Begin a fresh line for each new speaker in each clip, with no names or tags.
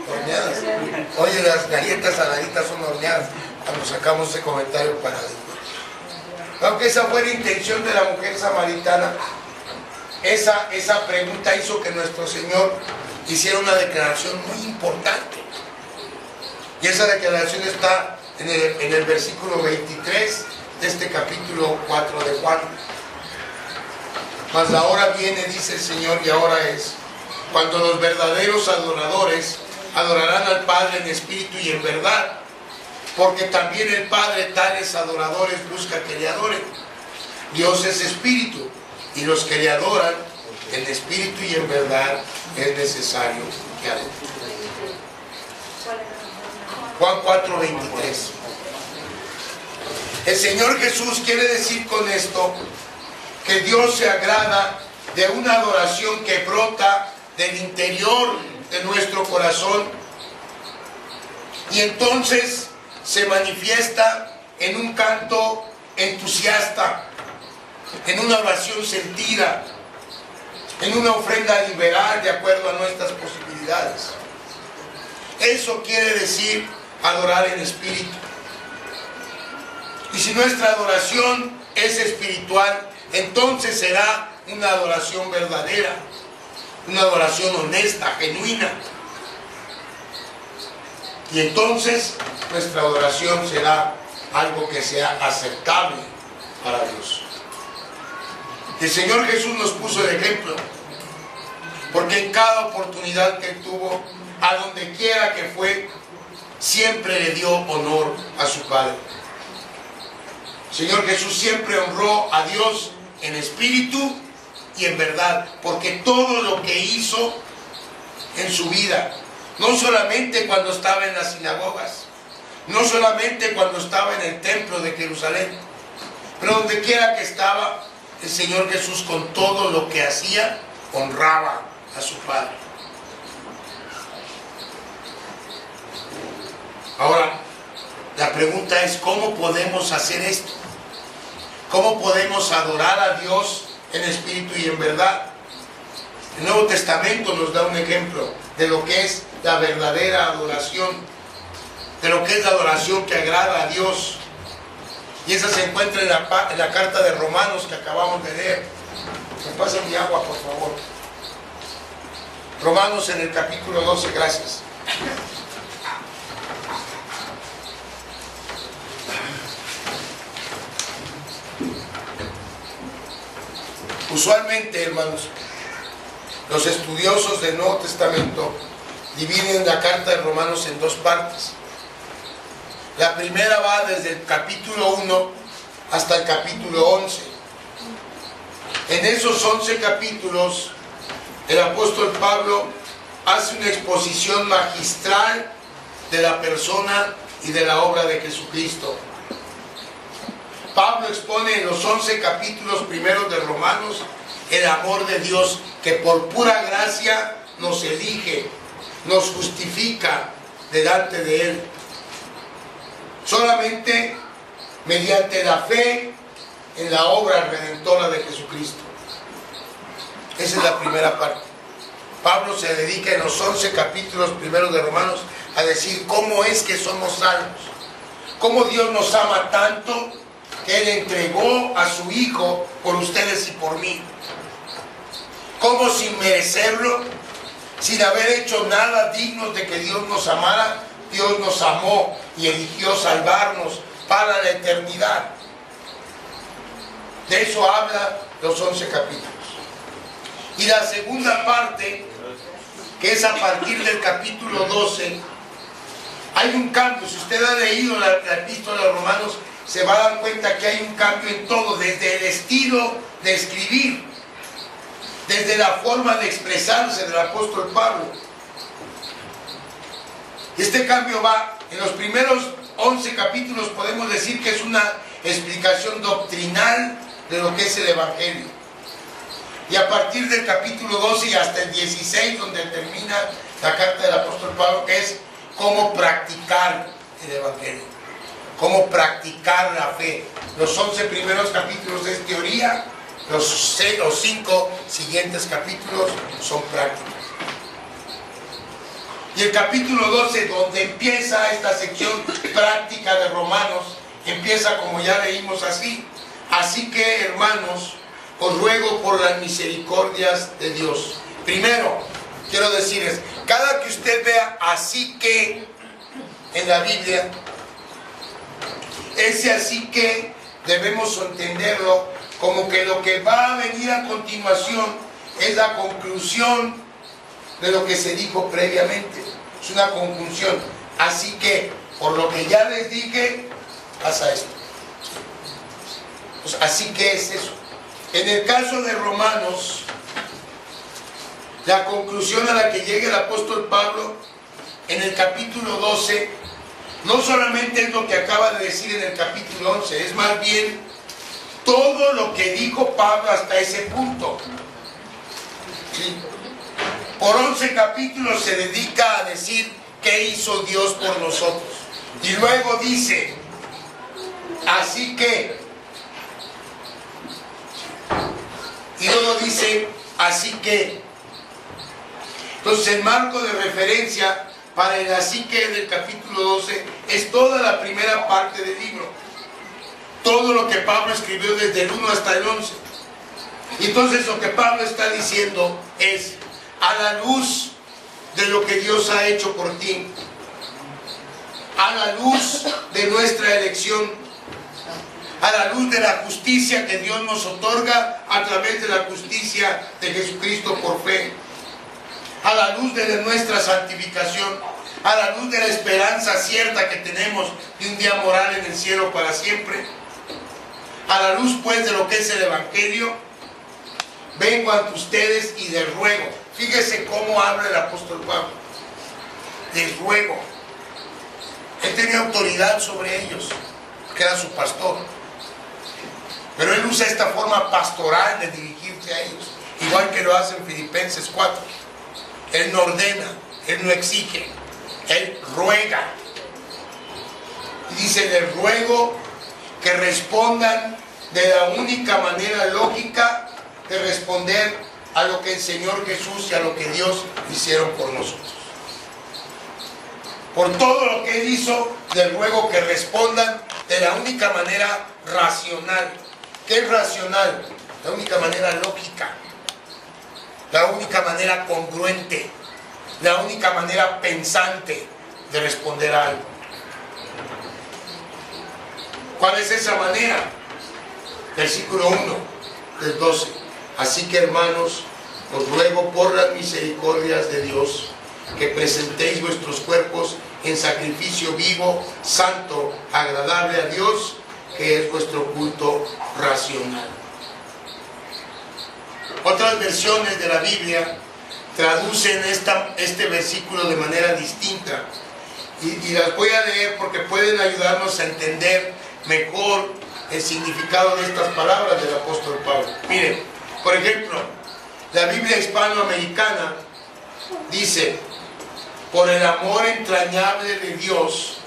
Horneadas. Oye, las galletas saladitas son horneadas. Cuando sacamos ese comentario para después. Aunque esa fue la intención de la mujer samaritana, esa pregunta hizo que nuestro Señor hiciera una declaración muy importante. Y esa declaración está en el versículo 23 de este capítulo 4 de Juan. Mas la hora viene, dice el Señor, y ahora es, cuando los verdaderos adoradores adorarán al Padre en espíritu y en verdad, porque también el Padre tales adoradores busca que le adoren. Dios es espíritu, y los que le adoran en espíritu y en verdad es necesario que adoren. Juan 4:23. El Señor Jesús quiere decir con esto que Dios se agrada de una adoración que brota del interior de nuestro corazón y entonces se manifiesta en un canto entusiasta, en una oración sentida, en una ofrenda liberal de acuerdo a nuestras posibilidades. Eso quiere decir adorar en espíritu. Y si nuestra adoración es espiritual, entonces será una adoración verdadera, una adoración honesta, genuina. Y entonces nuestra adoración será algo que sea aceptable para Dios. El Señor Jesús nos puso el ejemplo, porque en cada oportunidad que tuvo, a donde quiera que fue, siempre le dio honor a su Padre. El Señor Jesús siempre honró a Dios en espíritu y en verdad, porque todo lo que hizo en su vida, no solamente cuando estaba en las sinagogas, no solamente cuando estaba en el templo de Jerusalén, pero donde quiera que estaba, el Señor Jesús con todo lo que hacía, honraba a su Padre. Ahora, la pregunta es, ¿cómo podemos hacer esto? ¿Cómo podemos adorar a Dios en espíritu y en verdad? El Nuevo Testamento nos da un ejemplo de lo que es la verdadera adoración, de lo que es la adoración que agrada a Dios. Y esa se encuentra en la carta de Romanos que acabamos de leer. Me pasen mi agua, por favor. Romanos en el capítulo 12, gracias. Usualmente, hermanos, los estudiosos del Nuevo Testamento dividen la carta de Romanos en dos partes. La primera va desde el capítulo 1 hasta el capítulo 11. En esos 11 capítulos, el apóstol Pablo hace una exposición magistral de la persona y de la obra de Jesucristo. Pablo expone en los 11 capítulos primeros de Romanos el amor de Dios que por pura gracia nos elige, nos justifica delante de Él. Solamente mediante la fe en la obra redentora de Jesucristo. Esa es la primera parte. Pablo se dedica en los 11 capítulos primeros de Romanos a decir cómo es que somos salvos, cómo Dios nos ama tanto que Él entregó a su Hijo por ustedes y por mí. Cómo sin merecerlo, sin haber hecho nada digno de que Dios nos amara, Dios nos amó y eligió salvarnos para la eternidad. De eso habla los 11 capítulos. Y la segunda parte, que es a partir del capítulo 12, hay un cambio. Si usted ha leído la epístola de Romanos, se va a dar cuenta que hay un cambio en todo, desde el estilo de escribir, desde la forma de expresarse del apóstol Pablo. Este cambio va, en los primeros 11 capítulos podemos decir que es una explicación doctrinal de lo que es el Evangelio. Y a partir del capítulo 12 y hasta el 16, donde termina la carta del apóstol Pablo, que es cómo practicar el Evangelio, cómo practicar la fe. Los 11 primeros capítulos es teoría, los 5 siguientes capítulos son prácticas. Y el capítulo 12, donde empieza esta sección práctica de Romanos, empieza como ya leímos así. Así que, hermanos, os ruego por las misericordias de Dios. Primero, quiero decirles, cada que usted vea así que en la Biblia, ese así que debemos entenderlo como que lo que va a venir a continuación es la conclusión de lo que se dijo previamente. Es una conclusión. Así que, por lo que ya les dije, pasa esto. Pues así que es eso. En el caso de Romanos, la conclusión a la que llega el apóstol Pablo en el capítulo 12 no solamente es lo que acaba de decir en el capítulo 11, es más bien todo lo que dijo Pablo hasta ese punto. ¿Sí? Por 11 capítulos se dedica a decir qué hizo Dios por nosotros. Y luego dice, así que, y luego dice, así que. Entonces el marco de referencia para el así que del capítulo 12 es toda la primera parte del libro. Todo lo que Pablo escribió desde el 1 hasta el 11. Y entonces lo que Pablo está diciendo es, a la luz de lo que Dios ha hecho por ti, a la luz de nuestra elección, a la luz de la justicia que Dios nos otorga a través de la justicia de Jesucristo por fe, a la luz de nuestra santificación, a la luz de la esperanza cierta que tenemos de un día moral en el cielo para siempre, a la luz pues de lo que es el Evangelio, vengo ante ustedes y les ruego. Fíjese cómo habla el apóstol Pablo. Les ruego. Él tenía autoridad sobre ellos, que era su pastor. Pero él usa esta forma pastoral de dirigirse a ellos, igual que lo hace en Filipenses 4. Él no ordena, él no exige, él ruega. Y dice, les ruego que respondan de la única manera lógica de responder a lo que el Señor Jesús y a lo que Dios hicieron por nosotros. Por todo lo que Él hizo, les ruego que respondan de la única manera racional. ¿Qué es racional? La única manera lógica, la única manera congruente, la única manera pensante de responder a algo. ¿Cuál es esa manera? Versículo 1 del 12. Así que, hermanos, os ruego por las misericordias de Dios que presentéis vuestros cuerpos en sacrificio vivo, santo, agradable a Dios, que es vuestro culto racional. Otras versiones de la Biblia traducen este versículo de manera distinta y las voy a leer porque pueden ayudarnos a entender mejor el significado de estas palabras del apóstol Pablo. Miren, por ejemplo, la Biblia hispanoamericana dice: por el amor entrañable de Dios,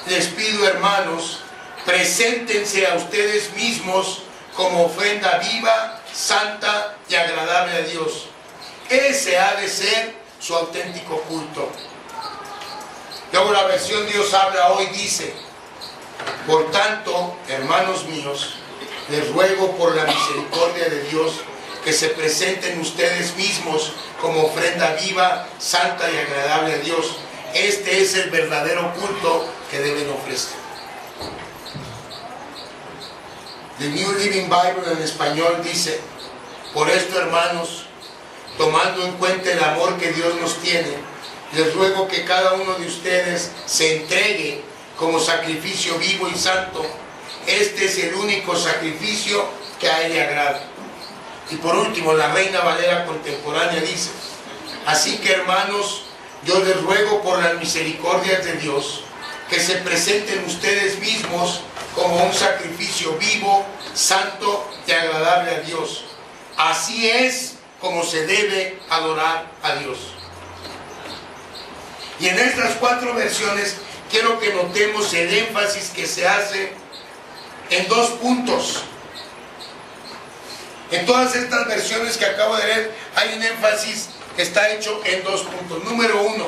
les pido, hermanos, preséntense a ustedes mismos como ofrenda viva, santa y agradable a Dios. Ese ha de ser su auténtico culto. Luego la versión Dios habla hoy dice: por tanto, hermanos míos, les ruego por la misericordia de Dios que se presenten ustedes mismos como ofrenda viva, santa y agradable a Dios. Este es el verdadero culto que deben ofrecer. The New Living Bible en español dice: por esto, hermanos, tomando en cuenta el amor que Dios nos tiene, les ruego que cada uno de ustedes se entregue como sacrificio vivo y santo. Este es el único sacrificio que a Él le agrada. Y por último, la Reina Valera contemporánea dice: así que, hermanos, yo les ruego por las misericordias de Dios que se presenten ustedes mismos como un sacrificio vivo, santo y agradable a Dios. Así es como se debe adorar a Dios. Y en estas 4 versiones quiero que notemos el énfasis que se hace en 2 puntos. En todas estas versiones que acabo de leer hay un énfasis que está hecho en 2 puntos. Número 1,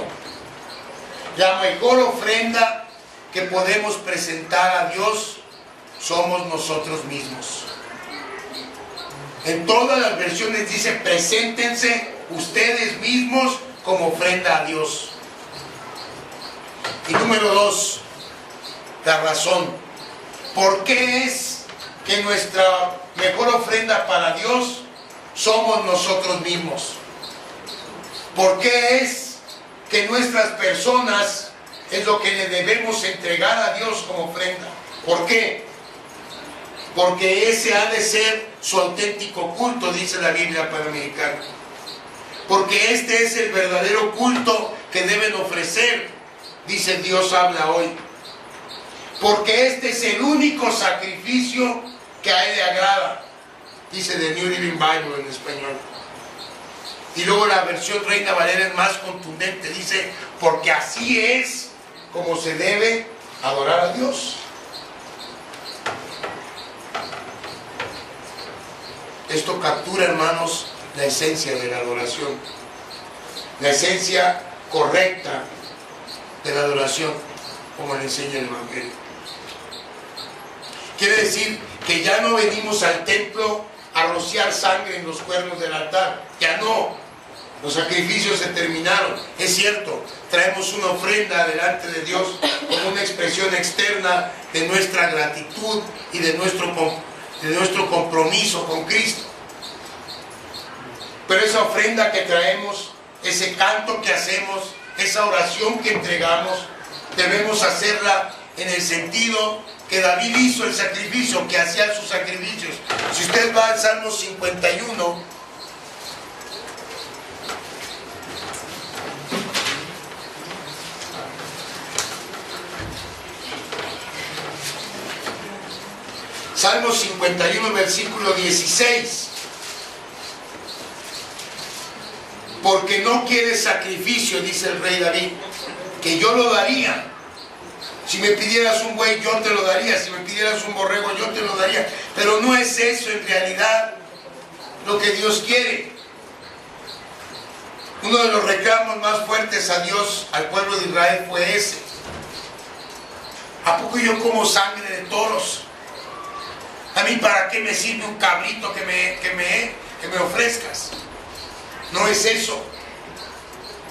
La mejor ofrenda que podemos presentar a Dios somos nosotros mismos. En todas las versiones dice: preséntense ustedes mismos como ofrenda a Dios. Y número 2, la razón. ¿Por qué es que nuestra mejor ofrenda para Dios somos nosotros mismos? ¿Por qué es que nuestras personas es lo que le debemos entregar a Dios como ofrenda? ¿Por qué? Porque ese ha de ser su auténtico culto, dice la Biblia Panamericana. Porque este es el verdadero culto que deben ofrecer, dice Dios habla hoy. Porque este es el único sacrificio que a Él le agrada, dice The New Living Bible en español. Y luego la versión Reina Valera es más contundente, dice: porque así es como se debe adorar a Dios. Esto captura, hermanos, la esencia de la adoración, la esencia correcta de la adoración, como le enseña el Evangelio. Quiere decir que ya no venimos al templo a rociar sangre en los cuernos del altar, ya no. Los sacrificios se terminaron. Es cierto, traemos una ofrenda delante de Dios como una expresión externa de nuestra gratitud y de nuestro compromiso con Cristo. Pero esa ofrenda que traemos, ese canto que hacemos, esa oración que entregamos, debemos hacerla en el sentido que David hizo el sacrificio, que hacía sus sacrificios. Si usted va al Salmo 51, Salmo 51, versículo 16. Porque no quieres sacrificio, dice el rey David, que yo lo daría. Si me pidieras un buey, yo te lo daría. Si me pidieras un borrego, yo te lo daría. Pero no es eso en realidad lo que Dios quiere. Uno de los reclamos más fuertes a Dios, al pueblo de Israel, fue ese: ¿a poco yo como sangre de toros? ¿A mí para qué me sirve un cabrito que me ofrezcas? No es eso.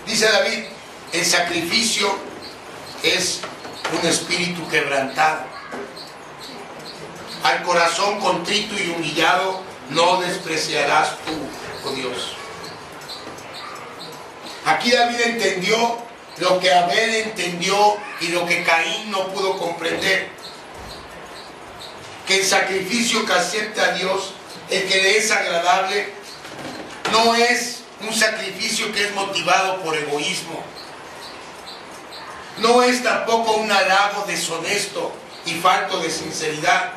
Dice David: el sacrificio es un espíritu quebrantado. Al corazón contrito y humillado no despreciarás tú, oh Dios. Aquí David entendió lo que Abel entendió y lo que Caín no pudo comprender: que el sacrificio que acepta a Dios, el que le es agradable, no es un sacrificio que es motivado por egoísmo. No es tampoco un halago deshonesto y falto de sinceridad.